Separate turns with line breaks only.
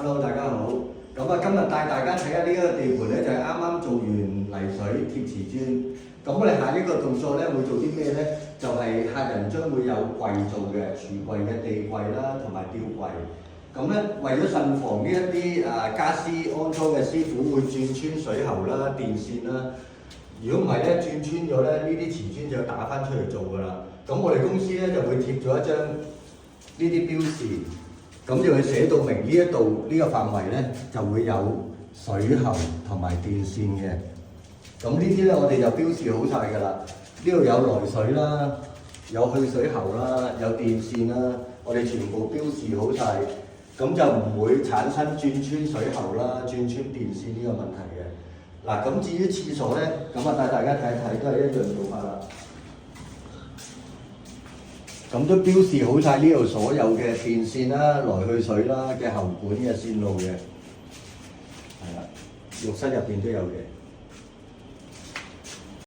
Hello， 大家好。咁啊，今日帶大家睇下呢個地盤咧，就係啱啱做完泥水貼瓷磚。咁我哋下一個動作咧會做啲咩咧？就係、客人將會有櫃做嘅，櫥櫃嘅地櫃啦，同埋吊櫃。咁咧為咗慎防呢一啲家私安裝嘅師傅會轉穿水喉啦、電線啦。如果唔係咧，轉穿咗咧，呢啲瓷磚就要打翻出嚟做㗎啦。咁我哋公司咧就會貼咗一張呢啲標示。咁就會寫到明呢一度呢個範圍咧就會有水喉同埋電線嘅。咁呢啲咧我哋就標示好晒㗎啦。呢度有來水啦，有去水喉啦，有電線啦，我哋全部標示好晒。咁就唔會產生轉穿水喉啦、轉穿電線呢個問題嘅。嗱，咁至於廁所咧，咁啊帶大家睇一睇，都係一樣做法啦。咁都標示好晒呢度所有嘅電線啦、來去水啦嘅喉管嘅線路嘅，係啦，浴室入邊都有嘅。